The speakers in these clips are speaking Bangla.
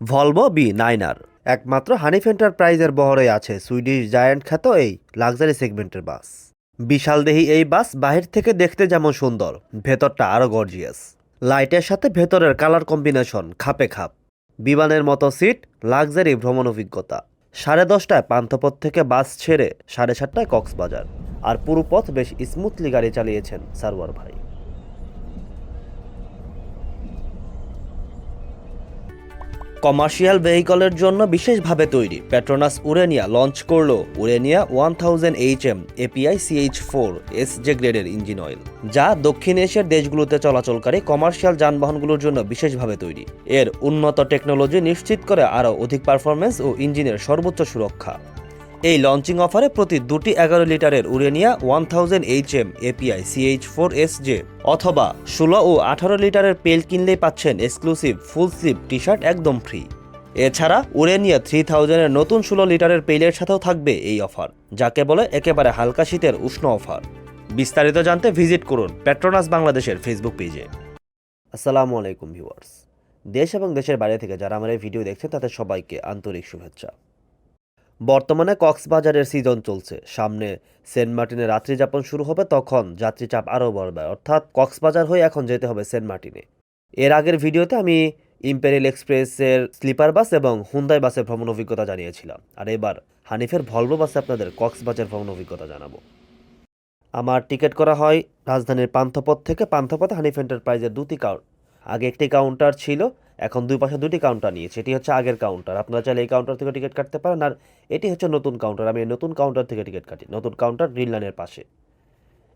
ভলভো বি9R একমাত্র হানিফ এন্টারপ্রাইজের বহরে আছে সুইডিশ জায়ান্ট খ্যাত এই লাক্সারি সেগমেন্টের বাস। বিশালদেহী এই বাস বাহির থেকে দেখতে যেমন সুন্দর, ভেতরটা আরও গর্জিয়াস। লাইটের সাথে ভেতরের কালার কম্বিনেশন খাপে খাপ। বিমানের মতো সিট, লাক্সারি ভ্রমণ অভিজ্ঞতা। 10:30টায় পান্থপথ থেকে বাস ছেড়ে 7:30টায় কক্সবাজার। আর পুরো পথ বেশ স্মুথলি গাড়ি চালিয়েছেন সারওয়ার ভাই। কমার্শিয়াল ভেহিকলের জন্য বিশেষভাবে তৈরি পেট্রোনাস উরেনিয়া লঞ্চ করল উরেনিয়া 1000HM API CH4 SJ গ্রেডের ইঞ্জিন অয়েল, যা দক্ষিণ এশিয়ার দেশগুলোতে চলাচলকারী কমার্শিয়াল যানবাহনগুলোর জন্য বিশেষভাবে তৈরি। এর উন্নত টেকনোলজি নিশ্চিত করে আরও অধিক পারফরমেন্স ও ইঞ্জিনের সর্বোচ্চ সুরক্ষা। এই লঞ্চিং অফারে প্রতি 2টি 11 লিটারের উরেনিয়া 1000HM API CH4 SJ অথবা 16 ও 18 লিটারের পেল কিনলেই পাচ্ছেন exclusive full sleeve T shirt একদম ফ্রি। এছাড়া উরেনিয়া 3000-এর নতুন 16 লিটারের পেলের সাথেও থাকবে এই অফার, যাকে বলে একেবারে হালকা শীতের উষ্ণ অফার। বিস্তারিত জানতে ভিজিট করুন পেট্রোনাস বাংলাদেশের ফেসবুক পেজে। আসসালামু আলাইকুম ভিউয়ার্স, দেশ এবং দেশের বাইরে থেকে যারা আমার এই ভিডিও দেখছেন তাদের সবাইকে আন্তরিক শুভেচ্ছা। বর্তমানে কক্সবাজারের সিজন চলছে, সামনে সেন্ট মার্টিনে রাত্রিযাপন শুরু হবে, তখন যাত্রী চাপ আরও বাড়বে, অর্থাৎ কক্সবাজার হয়ে এখন যেতে হবে সেন্ট মার্টিনে। এর আগের ভিডিওতে আমি ইম্পেরিয়াল এক্সপ্রেসের স্লিপার বাস এবং হুন্দাই বাসের ভ্রমণ অভিজ্ঞতা জানিয়েছিলাম, আর এবার হানিফের ভলভো বাসে আপনাদের কক্সবাজার ভ্রমণ অভিজ্ঞতা জানাবো। আমার টিকিট করা হয় রাজধানীর পান্থপথ থেকে। পান্থপথে হানিফ এন্টারপ্রাইজের আগে একটি কাউন্টার ছিল, এখন দুই পাশে দুটি কাউন্টার নিয়েছে। এটি হচ্ছে আগের কাউন্টার, আপনারা চাইলে এই কাউন্টার থেকে টিকিট কাটতে পারেন। আর এটি হচ্ছে নতুন কাউন্টার, আমি এই নতুন কাউন্টার থেকে টিকিট কাটি। নতুন কাউন্টার গ্রিন লাইনের পাশে।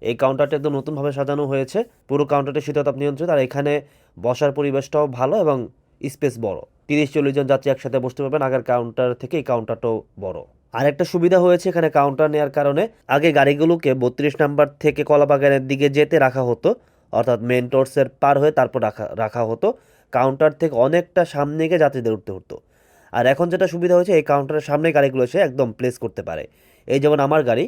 এই কাউন্টারটা একদম নতুনভাবে সাজানো হয়েছে, পুরো কাউন্টারটি শীততাপ নিয়ন্ত্রিত। আর এখানে বসার পরিবেশটাও ভালো এবং স্পেস বড়, 30-40 জন যাত্রী একসাথে বসতে পারবেন। আগের কাউন্টার থেকে এই কাউন্টারটাও বড়। আরেকটা সুবিধা হয়েছে এখানে কাউন্টার নেওয়ার কারণে, আগে গাড়িগুলোকে 32 নাম্বার থেকে কলাবাগানের দিকে যেতে রাখা হতো, অর্থাৎ মেন টোর্সের পার হয়ে তারপর রাখা হতো। কাউন্টার থেকে অনেকটা সামনে গিয়ে যাত্রীদের উঠতে হতো। আর এখন যেটা সুবিধা হয়েছে, এই কাউন্টারের সামনে গাড়িগুলো এসে একদম প্লেস করতে পারে। এই যেমন আমার গাড়ি,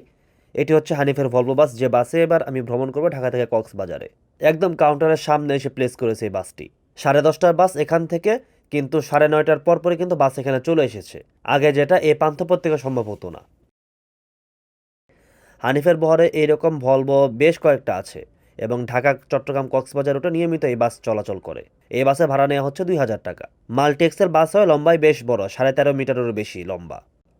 এটি হচ্ছে হানিফের ভলভো বাস, যে বাসে এবার আমি ভ্রমণ করবো ঢাকা থেকে কক্সবাজারে। একদম কাউন্টারের সামনে এসে প্লেস করেছে এই বাসটি। 10:30টার বাস এখান থেকে, কিন্তু 9:30টার পরপরই কিন্তু বাস এখানে চলে এসেছে, আগে যেটা এই পান্থপথ থেকে সম্ভব হতো না। হানিফের বহরে এইরকম ভলভো বেশ কয়েকটা আছে এবং ঢাকা চট্টগ্রাম কক্সবাজার রুটে নিয়মিত এই বাস চলাচল করে। এই বাসে ভাড়া নেওয়া হচ্ছে 2000 টাকা। মাল্টিএক্সেল বাস হয়, লম্বায় বেশ বড়, 13.5 মিটারেরও বেশি লম্বা।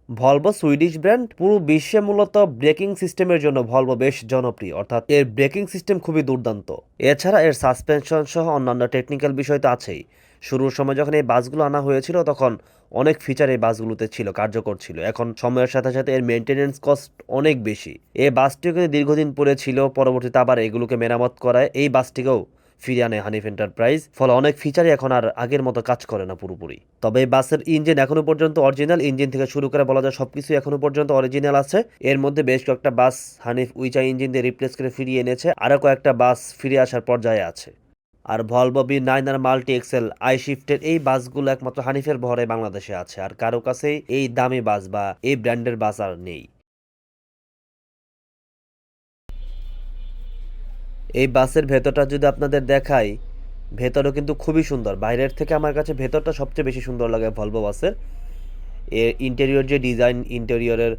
ভলভো সুইডিশ ব্র্যান্ড, পুরো বিশ্বে মূলত ব্রেকিং সিস্টেমের জন্য ভলভো বেশ জনপ্রিয়, অর্থাৎ এর ব্রেকিং সিস্টেম খুবই দুর্দান্ত। এছাড়া এর সাসপেনশন সহ অন্যান্য টেকনিক্যাল বিষয় তো আছেই। শুরুর সময় যখন এই বাসগুলো আনা হয়েছিল তখন অনেক ফিচার এই বাসগুলোতে ছিল, কার্যকর ছিল। এখন সময়ের সাথে সাথে এর মেনটেনেন্স কস্ট অনেক বেশি। এই বাসটিও কিন্তু দীর্ঘদিন পরে ছিল, পরবর্তীতে আবার এগুলোকে মেরামত করায় এই বাসটিকেও ফিরিয়ে আনে হানিফ এন্টারপ্রাইজ। ফলে অনেক ফিচারই এখন আর আগের মতো কাজ করে না পুরোপুরি। তবে এই বাসের ইঞ্জিন এখনো পর্যন্ত অরিজিনাল, ইঞ্জিন থেকে শুরু করে বলা যায় সবকিছু এখনো পর্যন্ত অরিজিনাল আছে। এর মধ্যে বেশ কয়েকটা বাস হানিফ উইচা ইঞ্জিন দিয়ে রিপ্লেস করে ফিরিয়ে এনেছে, আরও কয়েকটা বাস ফিরে আসার পর্যায়ে আছে। আর ভলভো বি9R মাল্টি এক্সেল আইশিফটের এই বাসগুলো একমাত্র হানিফের বহরে বাংলাদেশে আছে, আর কারো কাছেই এই দামি বাস বা এই ব্র্যান্ডের বাস আর নেই। এই বাসের ভেতরটা যদি আপনাদের দেখাই, ভেতরও কিন্তু খুবই সুন্দর। বাইরের থেকে আমার কাছে ভেতরটা সবচেয়ে বেশি সুন্দর লাগে ভলভো বাসের। এর ইন্টেরিয়র যে ডিজাইন, ইন্টেরিয়রের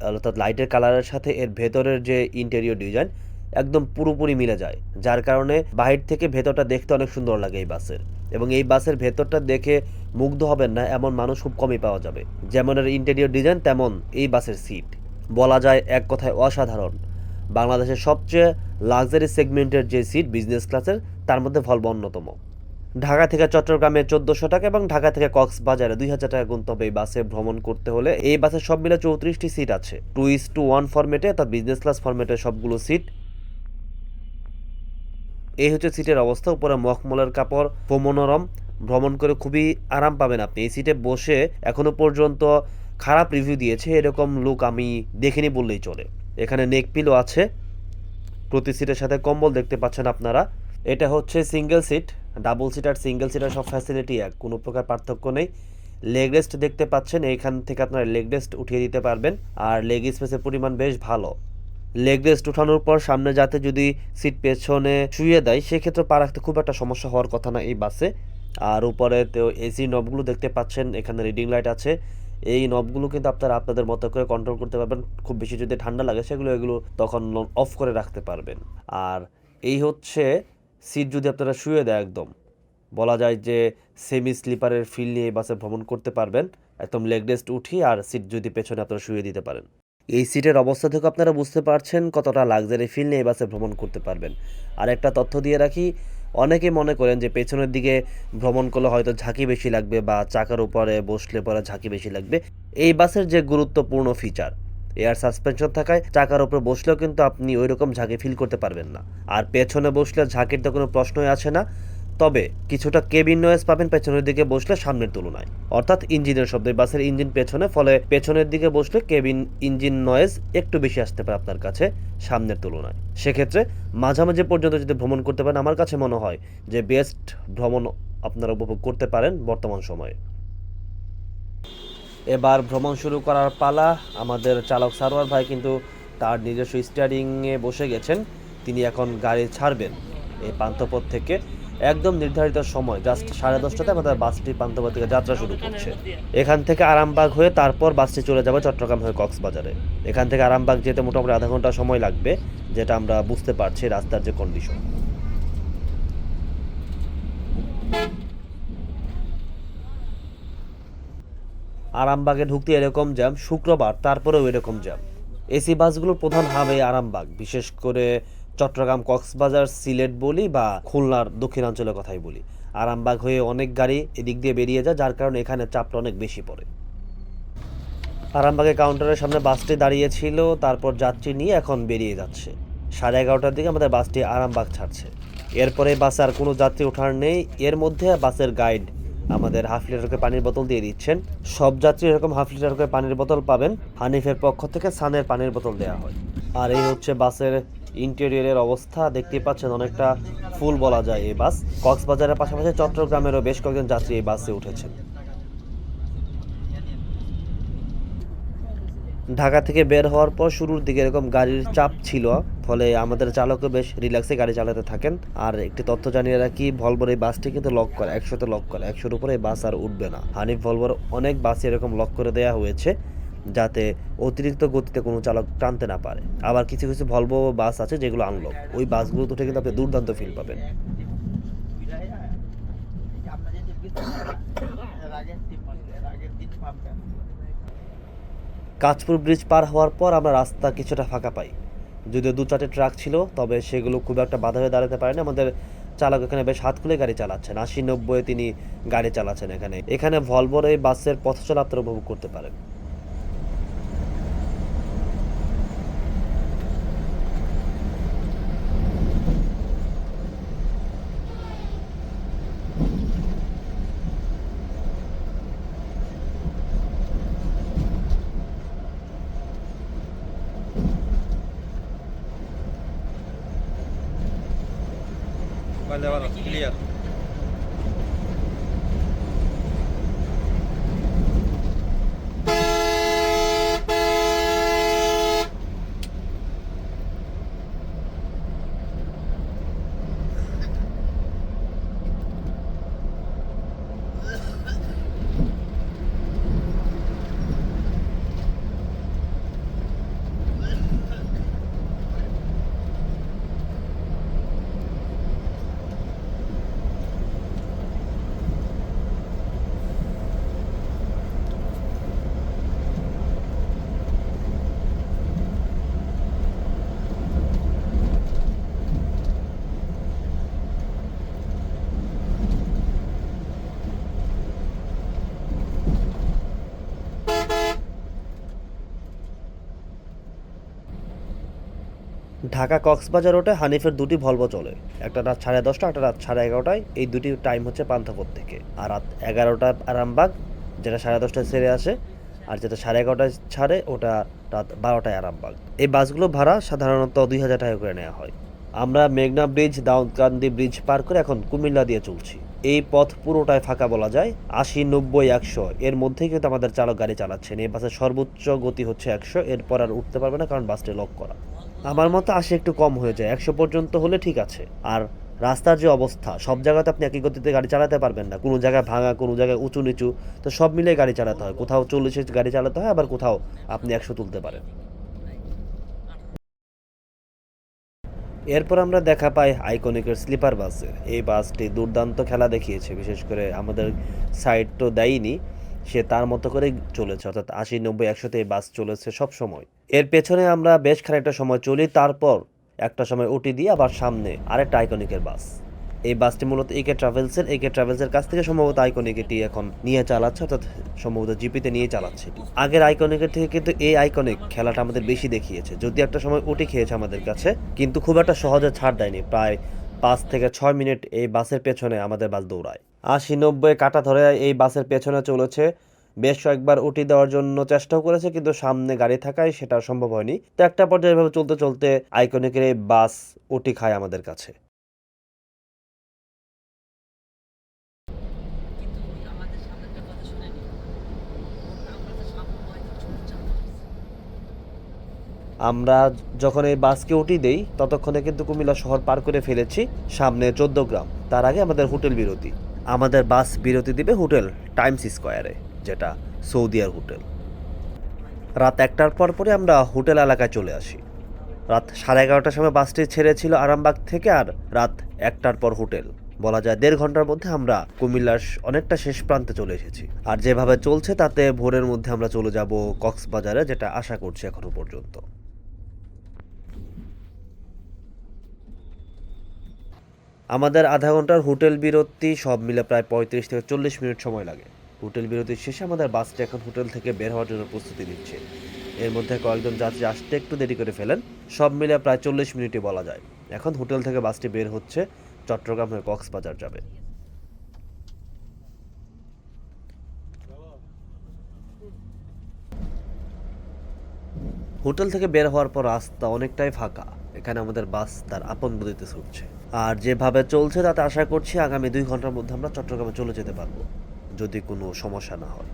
অর্থাৎ লাইটের কালারের সাথে এর ভেতরের যে ইন্টেরিয়র ডিজাইন একদম পুরোপুরি মিলে যায়, যার কারণে বাহির থেকে ভেতরটা দেখতে অনেক সুন্দর লাগে এই বাসের। এবং এই বাসের ভেতরটা দেখে মুগ্ধ হবেন না এমন মানুষ খুব কমই পাওয়া যাবে। যেমন এর ইন্টেরিয়র ডিজাইন, তেমন এই বাসের সিট। বলা যায় এক কথায় অসাধারণ। বাংলাদেশের সবচেয়ে লাক্সারি সেগমেন্টের যে সিট বিজনেস ক্লাসের, তার মধ্যে ভলভো অন্যতম। ঢাকা থেকে চট্টগ্রামে 1400 টাকা এবং ঢাকা থেকে কক্সবাজারে 2000 টাকা গুনতে হবে এই বাসে ভ্রমণ করতে হলে। এই বাসে সব মিলে 34টি সিট আছে, 2:1 ফরম্যাটে, অর্থাৎ বিজনেস ক্লাস ফরম্যাটে সবগুলো সিট। এই হচ্ছে সিটের অবস্থা। উপরে মখমলের কাপড়, মনোরম, ভ্রমণ করে খুবই আরাম পাবেন আপনি। এই সিটে বসে এখনো পর্যন্ত খারাপ রিভিউ দিয়েছে এরকম লুক আমি দেখিনি বললেই চলে। এখানে নেক পিলো আছে, প্রতি সিটের সাথে কম্বল দেখতে পাচ্ছেন আপনারা। এটা হচ্ছে সিঙ্গেল সিট। ডাবল সিট আর সিঙ্গেল সিটার সব ফ্যাসিলিটি এক, কোনো প্রকার পার্থক্য নেই। লেগ রেস্ট দেখতে পাচ্ছেন, এইখান থেকে আপনারা লেগ রেস্ট উঠিয়ে দিতে পারবেন, আর লেগ স্পেসের পরিমাণ বেশ ভালো। লেগ রেস্ট উঠানোর পর সামনে যাতে যদি সিট পেছনে শুয়ে দেয়, সেক্ষেত্রে পা রাখতে খুব একটা সমস্যা হওয়ার কথা না এই বাসে। আর উপরে তো এসি নবগুলো দেখতে পাচ্ছেন, এখানে রিডিং লাইট আছে। এই নবগুলো কিন্তু আপনারা আপনাদের মতো করে কন্ট্রোল করতে পারবেন। খুব বেশি যদি ঠান্ডা লাগে এগুলো তখন অফ করে রাখতে পারবেন। আর এই হচ্ছে সিট, যদি আপনারা শুয়ে দেয় একদম বলা যায় যে সেমি স্লিপারের ফিল নিয়ে বাসে ভ্রমণ করতে পারবেন। একদম লেগ রেস্ট উঠিয়ে আর সিট যদি পেছনে আপনারা শুয়ে দিতে পারেন। এই সিটের অবস্থা থেকে আপনারা বুঝতে পারছেন কতটা লাক্সারি ফিল নিয়ে বাসে ভ্রমণ করতে পারবেন। আর একটা তথ্য দিয়ে রাখি, অনেকে মনে করেন যে পেছনের দিকে ভ্রমণ করলে হয়তো ঝাঁকি বেশি লাগবে বা চাকার উপরে বসলে পরে ঝাঁকি বেশি লাগবে। এই বাসের যে গুরুত্বপূর্ণ ফিচার, এয়ার সাসপেনশন থাকায় চাকার উপরে বসলেও কিন্তু আপনি ওই রকম ঝাঁকি ফিল করতে পারবেন না। আর পেছনে বসলে ঝাঁকির তো কোনো প্রশ্নই আসে না। তবে কিছুটা কেবিন নয়েজ পাবেন পেছনের দিকে বসলে সামনের তুলনায়, অর্থাৎ ইঞ্জিনের শব্দ। বাসের ইঞ্জিন পেছনে, ফলে পেছনের দিকে বসলে কেবিন ইঞ্জিন নয়েজ একটু বেশি আসতে পারে আপনার কাছে সামনের তুলনায়। সেক্ষেত্রে মাঝামাঝি পর্যন্ত যদি ভ্রমণ করতে পারেন, আমার কাছে মনে হয় যে বেস্ট ভ্রমণ আপনারা উপভোগ করতে পারেন বর্তমান সময়ে। এবার ভ্রমণ শুরু করার পালা। আমাদের চালক সারোয়ার ভাই কিন্তু তার নিজস্ব স্টিয়ারিংয়ে বসে গেছেন। তিনি এখন গাড়ি ছাড়বেন এই পান্থপথ থেকে। একদম নির্ধারিত সময় জাস্ট 10:30টাতে আমাদের বাসটি পান্থপথ থেকে যাত্রা শুরু করছে। এখান থেকে আরামবাগ হয়ে তারপর বাসটি চলে যাবে চট্টগ্রাম হয়ে কক্সবাজারে। এখান থেকে আরামবাগ যেতে মোটামুটি আধা ঘন্টা সময় লাগবে, যেটা আমরা বুঝতে পারছি রাস্তার যে কন্ডিশন। আরামবাগে ঢুকতে এরকম জ্যাম, শুক্রবার তারপরেও এরকম জ্যাম। এসি বাসগুলোর প্রধান হাব এই আরামবাগ, বিশেষ করে চট্টগ্রাম, কক্সবাজার, সিলেট বলি বা খুলনার দক্ষিণাঞ্চলের কথাই বলি। আরামবাগ হয়ে অনেক গাড়ি এদিক দিয়ে বেরিয়ে যায়, যার কারণে এখানে চাপটা অনেক বেশি পড়ে। আরামবাগে কাউন্টারের সামনে বাসটি দাঁড়িয়েছিল, তারপর যাত্রী নিয়ে এখন বেরিয়ে যাচ্ছে। 11:30টার দিকে আমাদের বাসটি আরামবাগ ছাড়ছে। এরপরে বাসে আর কোনো যাত্রী ওঠার নেই। এর মধ্যে বাসের গাইড আমাদের হাফ লিটার করে পানির বোতল দিয়ে দিচ্ছেন। সব যাত্রী এরকম হাফ লিটার করে পানির বোতল পাবেন। হানিফের পক্ষ থেকে সানের পানির বোতল দেওয়া হয়। আর এই হচ্ছে বাসের ইন্টেরিয়রের অবস্থা, দেখতে পাচ্ছেন অনেকটা ফুল বলা যায় এই বাস। কক্সবাজারের পাশাপাশি চট্টগ্রামেরও বেশ কয়েকজন যাত্রী এই বাসে উঠেছেন। ঢাকা থেকে বের হওয়ার পর শুরুর দিকে এরকম গাড়ির চাপ ছিল, ফলে আমাদের চালকও বেশ রিল্যাক্সে গাড়ি চালাতে থাকেন। আর একটি তথ্য জানিয়ে রাখি, ভলভোর এই বাসটি কিন্তু লক করা, 100তে লক করা, 100-র উপরে এই বাস আর উঠবে না। হানিফ ভলভোর অনেক বাসে এরকম লক করে দেওয়া হয়েছে যাতে অতিরিক্ত গতিতে কোনো চালক টানতে না পারে। আবার কিছু কিছু ভলভো বাস আছে যেগুলো আনলক, ওই বাসগুলো উঠে কিন্তু আপনি দুর্দান্ত ফিল পাবেন। কাঁচপুর ব্রিজ পার হওয়ার পর আমরা রাস্তা কিছুটা ফাঁকা পাই। যদিও 2-4টে ট্রাক ছিল, তবে সেগুলো খুব একটা বাধা হয়ে দাঁড়াতে পারেনি। আমাদের চালক এখানে বেশ হাত খুলে গাড়ি চালাচ্ছেন, 80-90-এ তিনি গাড়ি চালাচ্ছেন। এখানে ভলভোর এই বাসের পথ চলা আপনারা উপভোগ করতে পারেন। Vale, vale, clear. Dhaka Cox's Bazar রোডে হানিফের দুটি ভলভো চলে, একটা রাত 10:30টা, একটা রাত 11:30টায়। এই দুটি টাইম হচ্ছে পান্থপথ থেকে। আর রাত 11টা আরামবাগ, যেটা 10:30টায় ছেড়ে আসে, আর যেটা 11:30টায় ছাড়ে ওটা রাত 12টায় আরামবাগ। এই বাসগুলো ভাড়া সাধারণত 2,000 টাকা করে নেওয়া হয়। আমরা মেঘনা ব্রিজ, দাউদকান্দি ব্রিজ পার করে এখন কুমিল্লা দিয়ে চলছি। এই পথ পুরোটাই ফাঁকা বলা যায়, 80, 90, 100 এর মধ্যেই কিন্তু আমাদের চালক গাড়ি চালাচ্ছেন। এই বাসের সর্বোচ্চ গতি হচ্ছে 100, এরপর আর উঠতে পারবে না কারণ বাসটি লক করা। আমার মতে 80 একটু কম হয়ে যায়, 100 পর্যন্ত হলে ঠিক আছে। আর রাস্তার যে অবস্থা, সব জায়গাতে আপনি একই গতিতে গাড়ি চালাতে পারবেন না, কোনো জায়গায় ভাঙা, কোনো জায়গায় উঁচু নিচু, তো সব মিলিয়ে গাড়ি চালাতে হয়। কোথাও 40-এ গাড়ি চালাতে হয়, আবার কোথাও আপনি 100 তুলতে পারেন। এরপর আমরা দেখা পাই আইকনিকের স্লিপার বাসের। এই বাসটি দুর্দান্ত খেলা দেখিয়েছে, বিশেষ করে আমাদের সাইড তো দেয়নি, সে তার মতো করেই চলেছে, অর্থাৎ 80, 90, 100-তে এই বাস চলেছে সব সময়। এর পেছনে আমরা বেশ খানিকটা সময় চলি, তারপর একটা সময় ওটি দিয়ে আবার সামনে আরেকটা আইকনিকের বাস। এই বাসটি মূলত একে ট্রাভেলসের কাছ থেকে সম্ভবত আইকনিক এটি এখন নিয়ে চালাচ্ছে, অর্থাৎ সম্ভবত জিপিতে নিয়ে চালাচ্ছে এটি। আগের আইকনিকের থেকে কিন্তু এই আইকনিক খেলাটা আমাদের বেশি দেখিয়েছে, যদি একটা সময় ওটি খেয়েছে আমাদের কাছে, কিন্তু খুব একটা সহজে ছাড় দেয়নি। প্রায় 5 থেকে 6 মিনিট এই বাসের পেছনে আমাদের বাস দৌড়ায়। 80, 90 কাটা ধরে এই বাসের পেছনে চলেছে। বেশ কয়েকবার উটি দেওয়ার জন্য চেষ্টাও করেছে, কিন্তু সামনে গাড়ি থাকায় সেটা সম্ভব হয়নি। তো একটা পর্যায়ে এভাবে চলতে চলতে আইকনিকের এই বাস উটি খায় আমাদের কাছে। আমরা যখন এই বাসকে উঠি দেই ততক্ষণে কিন্তু কুমিল্লা শহর পার করে ফেলেছি, সামনে 14 গ্রাম। তার আগে আমাদের হোটেল বিরতি। আমাদের বাস বিরতি দিবে হোটেল টাইমস স্কোয়ারে, যেটা সৌদিয়ার হোটেল। রাত 1টার পর পরে আমরা হোটেল এলাকায় চলে আসি। রাত 11:30টার সময় বাসটি ছেড়েছিল আরামবাগ থেকে, আর রাত 1টার পর হোটেল। বলা যায় 1.5 ঘন্টার মধ্যে আমরা কুমিল্লার অনেকটা শেষ প্রান্তে চলে এসেছি। আর যেভাবে চলছে তাতে ভোরের মধ্যে আমরা চলে যাব কক্সবাজারে, যেটা আশা করছি এখনো পর্যন্ত। আমাদের আধা ঘন্টার হোটেল বিরতি সব মিলে প্রায় 35 থেকে 40 মিনিট সময় লাগে। হোটেল বিরতির শেষে আমাদের বাসটি এখন হোটেল থেকে বের হওয়ার জন্য প্রস্তুতি নিচ্ছে। এর মধ্যে কয়েকজন যাত্রী আসতে একটু দেরি করে ফেলেন, সব মিলে প্রায় 40 মিনিটই বলা যায়। এখন হোটেল থেকে বাসটি বের হচ্ছে, চট্টগ্রাম হয়ে কক্সবাজার যাবে। হোটেল থেকে বের হওয়ার পর রাস্তা অনেকটাই ফাঁকা। এখানে আমাদের বাস তার আপন গতিতে ছুটছে, আর যেভাবে চলছে তাতে আশা করছি আগামী 2 ঘন্টার মধ্যে আমরা চট্টগ্রামে চলে যেতে পারবো, যদি কোনো সমস্যা না হয়।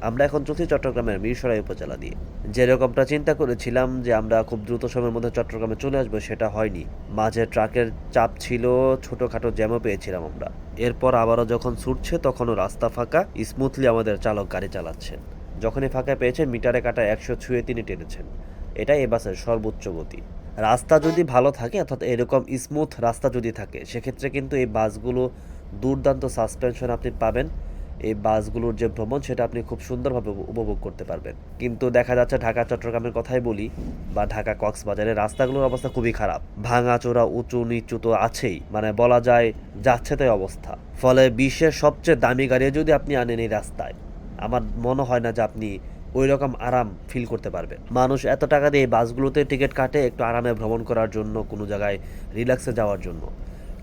আমরা এখন চলছি চট্টগ্রামের মিরসরাই উপজেলা দিয়ে। যেরকমটা চিন্তা করেছিলাম যে আমরা খুব দ্রুত সময়ের মধ্যে চট্টগ্রামে চলে আসবো, সেটা হয়নি। মাঝে ট্রাকের চাপ ছিল, ছোটোখাটো জ্যামও পেয়েছিলাম আমরা। এরপর আবারও যখন ছুটছে তখনও রাস্তা ফাঁকা, স্মুথলি আমাদের চালক গাড়ি চালাচ্ছেন। যখনই ফাঁকা পেয়েছেন মিটারে কাটা 100 ছুঁয়ে তিনি টেনেছেন। এটাই এই বাসের সর্বোচ্চ গতি। রাস্তা যদি ভালো থাকে, অর্থাৎ এরকম স্মুথ রাস্তা যদি থাকে, সেক্ষেত্রে কিন্তু এই বাসগুলো দুর্দান্ত সাসপেনশন আপনি পাবেন। এই বাসগুলোর যে ভ্রমণ সেটা আপনি খুব সুন্দরভাবে উপভোগ করতে পারবেন। কিন্তু দেখা যাচ্ছে ঢাকা চট্টগ্রামের কথাই বলি, বা ঢাকা কক্সবাজারের রাস্তাগুলোর অবস্থা খুবই খারাপ। ভাঙাচোরা, উঁচু নিচু তো আছেই, মানে বলা যায় যাচ্ছে তাই অবস্থা। ফলে বিশ্বের সবচেয়ে দামি গাড়ি যদি আপনি আনেন এই রাস্তায়, আমার মনে হয় না যে আপনি ওই রকম আরাম ফিল করতে পারবেন। মানুষ এত টাকা দিয়ে এই বাসগুলোতে টিকিট কাটে একটু আরামে ভ্রমণ করার জন্য, কোনো জায়গায় রিল্যাক্সে যাওয়ার জন্য,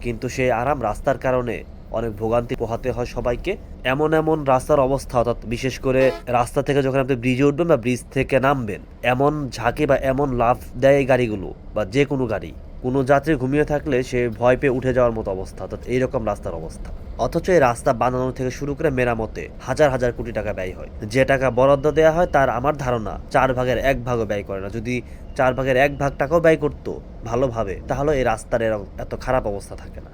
কিন্তু সেই আরাম রাস্তার কারণে অনেক ভোগান্তি পোহাতে হয় সবাইকে। এমন এমন রাস্তার অবস্থা, অর্থাৎ বিশেষ করে রাস্তা থেকে যখন আপনি ব্রিজে উঠবেন বা ব্রিজ থেকে নামবেন, এমন ঝাঁকি বা এমন লাফ দেয় এই গাড়িগুলো বা যে কোনো গাড়ি, কোনো যাত্রী ঘুমিয়ে থাকলে সে ভয় পেয়ে উঠে যাওয়ার মতো অবস্থা, অর্থাৎ এইরকম রাস্তার অবস্থা। অথচ এই রাস্তা বানানো থেকে শুরু করে মেরামতে হাজার হাজার কোটি টাকা ব্যয় হয়। যে টাকা বরাদ্দ দেওয়া হয় তার আমার ধারণা 1/4 ব্যয় করে না। যদি 1/4 টাকাও ব্যয় করতো ভালোভাবে, তাহলে এই রাস্তার এত খারাপ অবস্থা থাকে না।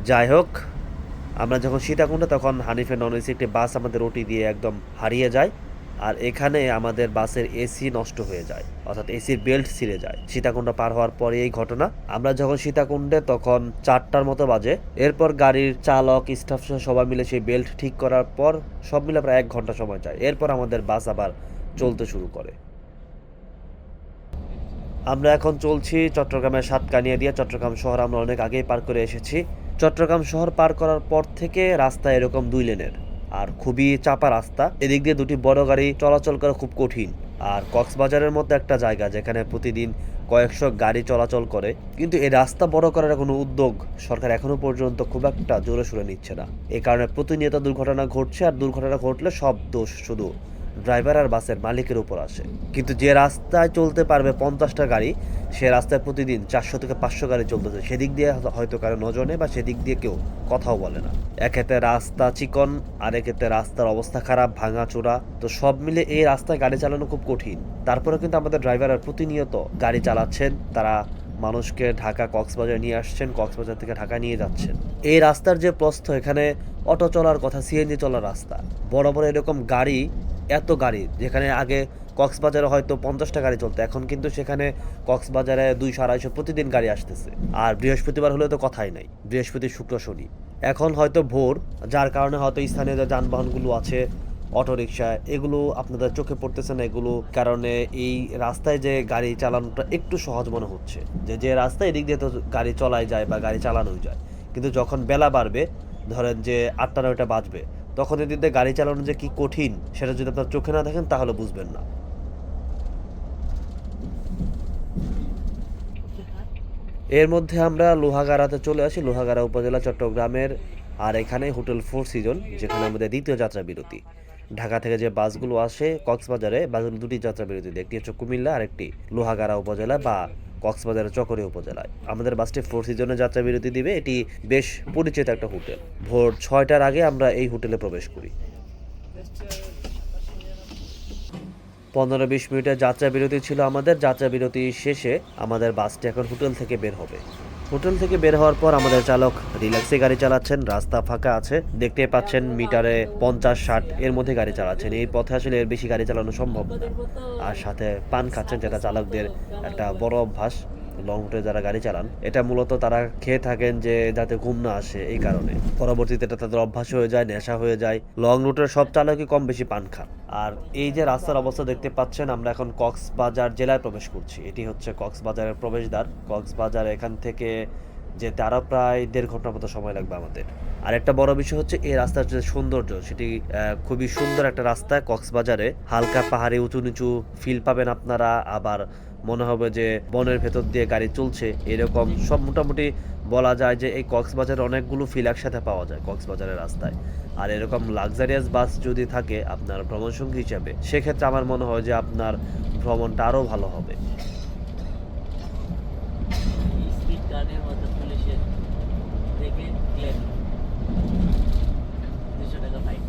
যাই হোক, আমরা যখন সীতাকুণ্ডে, তখন হানিফের নন এসি একটি বাস আমাদের ওটি দিয়ে একদম হারিয়ে যায়। আর এখানে আমাদের বাসের এসি নষ্ট হয়ে যায়, অর্থাৎ এসির বেল্ট ছিঁড়ে যায় সীতাকুণ্ড পার হওয়ার পরে এই ঘটনা। আমরা যখন সীতাকুণ্ডে তখন 4টার মতো বাজে। এরপর গাড়ির চালক, স্টাফ সহ সবাই মিলে সেই বেল্ট ঠিক করার পর সব মিলে প্রায় 1 ঘন্টা সময় যায়। এরপর আমাদের বাস আবার চলতে শুরু করে। আমরা এখন চলছি চট্টগ্রামের সাতকানিয়া দিয়ে। চট্টগ্রাম শহর আমরা অনেক আগেই পার করে এসেছি। চট্টগ্রাম শহর পার করার পর থেকে রাস্তা এরকম 2 লেনের আর খুবই চাপা রাস্তা। এদিক দিয়ে দুটি বড় গাড়ি চলাচল করা খুব কঠিন। আর কক্সবাজারের মতো একটা জায়গা যেখানে প্রতিদিন কয়েকশো গাড়ি চলাচল করে, কিন্তু এই রাস্তা বড় করার কোনো উদ্যোগ সরকার এখনো পর্যন্ত খুব একটা জোরে সোরে নিচ্ছে না। এই কারণে প্রতিনিয়ত দুর্ঘটনা ঘটছে, আর দুর্ঘটনা ঘটলে সব দোষ শুধু ড্রাইভার আর বাসের মালিকের উপর আসে। কিন্তু যে রাস্তায় চলতে পারবে 50টা গাড়ি, সে রাস্তায় প্রতিদিন 400 থেকে 500 গাড়ি চলতেছে। সেদিক দিয়ে হয়তো কারো নজর নেই বা সেদিক দিয়ে কেউ কথাও বলে না। এক্ষেত্রে রাস্তা চিকন, আর এক্ষেত্রে রাস্তার অবস্থা খারাপ, ভাঙাচোরা। তো সব মিলে এই রাস্তায় গাড়ি চালানো খুব কঠিন। তারপরে কিন্তু আমাদের ড্রাইভাররা প্রতিনিয়ত গাড়ি চালাচ্ছেন। তারা মানুষকে ঢাকা কক্সবাজার নিয়ে আসছেন, কক্সবাজার থেকে ঢাকা নিয়ে যাচ্ছেন। এই রাস্তার যে প্রস্থ, এখানে অটো চলার কথা, সিএনজি চলার রাস্তা, বড় বড় এরকম গাড়ি, এত গাড়ি, যেখানে আগে কক্সবাজারে হয়তো 50টা গাড়ি চলতো, এখন কিন্তু সেখানে কক্সবাজারে 200-250 প্রতিদিন গাড়ি আসতেছে। আর বৃহস্পতিবার হলে তো কথাই নাই, বৃহস্পতি, শুক্র, শনি। এখন হয়তো ভোর, যার কারণে হয়তো স্থানীয় যে যানবাহনগুলো আছে, অটোরিকশা, এগুলো আপনাদের চোখে পড়তেছে না। এগুলো কারণে এই রাস্তায় যে গাড়ি চালানোটা একটু সহজ মনে হচ্ছে, যে রাস্তায় এদিক দিয়ে তো গাড়ি চলাই যায় বা গাড়ি চালানোই যায়। কিন্তু যখন বেলা বাড়বে, ধরেন যে 8টা-9টা বাজবে, তখন এদিক দিয়ে গাড়ি চালানো যে কি কঠিন, সেটা যদি আপনার চোখে না দেখেন তাহলে বুঝবেন না। এর মধ্যে আমরা লোহাগাড়াতে চলে আসি। লোহাগাড়া উপজেলা, চট্টগ্রামের। আর এখানে হোটেল 4 সিজন, যেখানে আমাদের দ্বিতীয় যাত্রা বিরতি। ঢাকা থেকে যে বাসগুলো আসে কক্সবাজারে, বাসগুলো দুটি যাত্রা বিরতি দেয়, একটি হচ্ছে কুমিল্লা আর একটি লোহাগাড়া উপজেলা বা কক্সবাজারের চকরিয়া উপজেলায়। আমাদের বাসটি 4 সিজনে যাত্রা বিরতি দিবে। এটি বেশ পরিচিত একটা হোটেল। ভোর 6টার আগে আমরা এই হোটেলে প্রবেশ করি। 15-20 মিনিটের যাত্রা বিরতি ছিল আমাদের। যাত্রা বিরতি শেষে আমাদের বাসটি এখন হোটেল থেকে বের হবে। হোটেল থেকে বের হওয়ার পর আমাদের চালক রিল্যাক্সে গাড়ি চালাচ্ছেন, রাস্তা ফাঁকা আছে, দেখতে পাচ্ছেন মিটারে 50-60 এর মধ্যে গাড়ি চালাচ্ছেন। এই পথে আসলে এর বেশি গাড়ি চালানো সম্ভব না। আর সাথে পান খাচ্ছেন, যেটা চালকদের একটা বড় অভ্যাস। লং রুটে যারা গাড়ি চালান, এটা মূলত তারা খেয়ে থাকেন যে যাতে ঘুম না আসে, এই কারণে। পরবর্তীতে এটা তাদের অভ্যাস হয়ে যায়, নেশা হয়ে যায়। লং রুটের সব চালকই কম বেশি পান খান। আর এই যে রাস্তার অবস্থা দেখতে পাচ্ছেন, আমরা এখন কক্সবাজার জেলায় প্রবেশ করছি। এটি হচ্ছে কক্সবাজারের প্রবেশদ্বার। কক্সবাজার এখান থেকে যেতে আরও প্রায় 1.5 ঘন্টার মতো সময় লাগবে আমাদের। আর একটা বড় বিষয় হচ্ছে এই রাস্তার যে সৌন্দর্য, সেটি খুবই সুন্দর একটা রাস্তা। কক্সবাজারে হালকা পাহাড়ি উঁচু নিচু ফিল পাবেন আপনারা। আবার মনে হবে যে বনের ভেতর দিয়ে গাড়ি চলছে, এরকম সব মোটামুটি বলা যায় যে এই কক্সবাজারে অনেকগুলো ফিল একসাথে পাওয়া যায় কক্সবাজারের রাস্তায়। আর এরকম লাক্সারিয়াস বাস যদি থাকে আপনার ভ্রমণ সঙ্গী হিসাবে, সেক্ষেত্রে আমার মনে হয় যে আপনার ভ্রমণটা আরও ভালো হবে। স্পিড গানের মতো পুলিশের দেখে ক্লেম 200 টাকা ফাইন।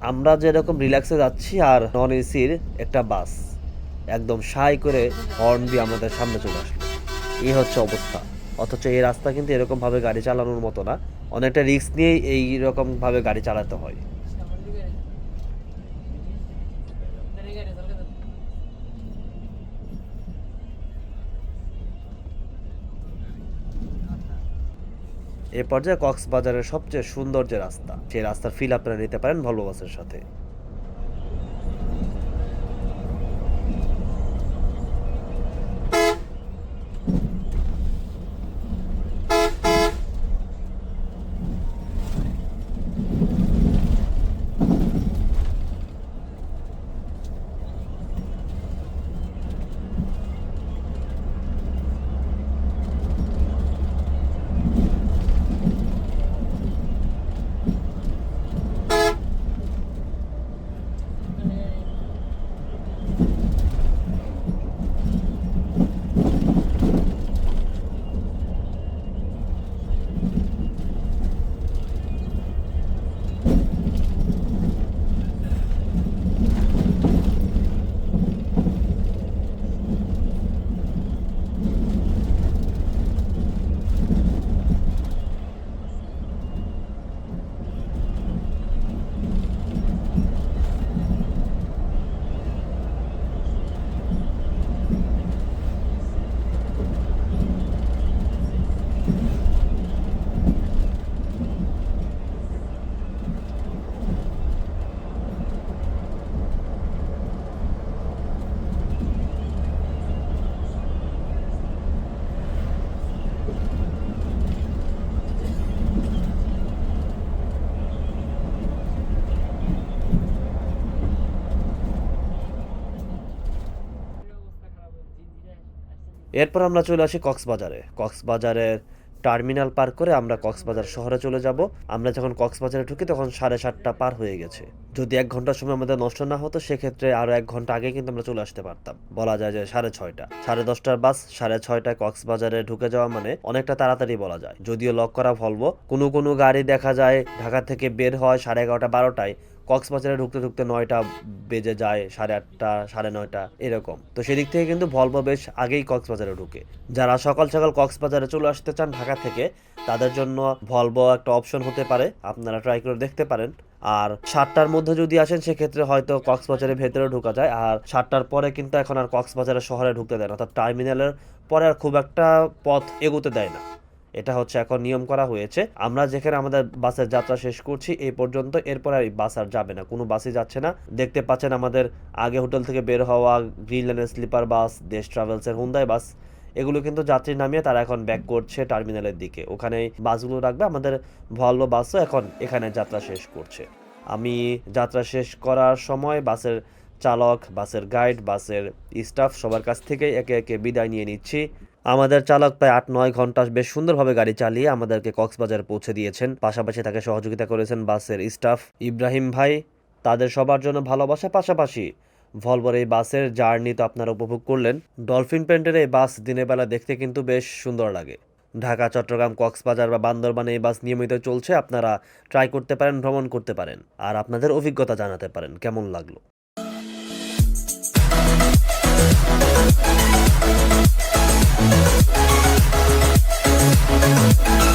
আমরা যেরকম রিল্যাক্সে যাচ্ছি আর নন এসির একটা বাস একদম সাই করে হর্ন দিয়ে আমাদের সামনে চলে আসলো। এই হচ্ছে অবস্থা। অথচ এই রাস্তা কিন্তু এরকমভাবে গাড়ি চালানোর মতো না, অনেকটা রিস্ক নিয়েই এই রকমভাবে গাড়ি চালাতে হয়। এ পর্যায়ে কক্সবাজারের সবচেয়ে সুন্দর যে রাস্তা, সেই রাস্তার ফিল আপনারা নিতে পারেন ভলভো বাসের সাথে। এরপর আমরা চলে আসি কক্সবাজারে। কক্সবাজারের টার্মিনাল পার করে আমরা কক্সবাজার শহরে চলে যাব। আমরা যখন কক্সবাজারে ঢুকি তখন 7:30 পার হয়ে গেছে। যদি 1 ঘন্টার সময় আমাদের নষ্ট না হতো সেক্ষেত্রে আরো 1 ঘন্টা আগে কিন্তু আমরা চলে আসতে পারতাম। বলা যায় যে 6:30, 10:30টার বাস 6:30টায় কক্সবাজারে ঢুকে যাওয়া মানে অনেকটা তাড়াতাড়ি বলা যায়। যদিও লক করা ভলভো, কোনো গাড়ি দেখা যায় ঢাকা থেকে বের হয় 11:30 12টায়, কক্সবাজারে ঢুকতে ঢুকতে 9টা বেজে যায়, 8:30 9:30 এরকম। তো সেদিক থেকে কিন্তু ভলভো বেশ আগেই কক্সবাজারে ঢুকে। যারা সকাল সকাল কক্সবাজারে চলে আসতে চান ঢাকা থেকে, তাদের জন্য ভলভো একটা অপশন হতে পারে, আপনারা ট্রাই করে দেখতে পারেন। আর 7টার মধ্যে যদি আসেন সেক্ষেত্রে হয়তো কক্সবাজারের ভেতরে ঢোকা যায়। আর 7টার পরে কিন্তু এখন আর কক্সবাজারের শহরে ঢুকতে দেয় না, অর্থাৎ টার্মিনালের পরে আর খুব একটা পথ এগোতে দেয় না। এটা হচ্ছে এখন নিয়ম করা হয়েছে। আমরা যেখানে আমাদের বাসের যাত্রা শেষ করছি এই পর্যন্ত, এরপর আর বাস আর যাবে না, কোনো বাসই যাচ্ছে না। দেখতে পাচ্ছেন আমাদের আগে হোটেল থেকে বের হওয়া গ্রিনল্যান্ডের স্লিপার বাস, দেশ ট্রাভেলসের হুন্দাই বাস, এগুলো কিন্তু যাত্রী নামিয়ে তারা এখন ব্যাক করছে টার্মিনালের দিকে। ওখানে বাসগুলো রাখবে। আমাদের ভলভো বাসও এখন এখানে যাত্রা শেষ করছে। আমি যাত্রা শেষ করার সময় বাসের চালক, বাসের গাইড, বাসের স্টাফ সবার কাছ থেকে একে একে বিদায় নিয়ে নিচ্ছি। আমাদের চালক প্রায় 8-9 ঘন্টা বেশ সুন্দরভাবে গাড়ি চালিয়ে আমাদেরকে কক্সবাজার পৌঁছে দিয়েছেন। পাশাপাশি তাকে সহযোগিতা করেছেন বাসের স্টাফ ইব্রাহিম ভাই। তাদের সবার জন্য ভালোবাসা। পাশাপাশি ভলভোর এই বাসের জার্নি তো আপনারা উপভোগ করলেন। ডলফিন প্রিন্টের এই বাস দিনের বেলা দেখতে কিন্তু বেশ সুন্দর লাগে। ঢাকা, চট্টগ্রাম, কক্সবাজার বা বান্দরবানে এই বাস নিয়মিত চলছে। আপনারা ট্রাই করতে পারেন, ভ্রমণ করতে পারেন, আর আপনাদের অভিজ্ঞতা জানাতে পারেন কেমন লাগলো। We'll be right back.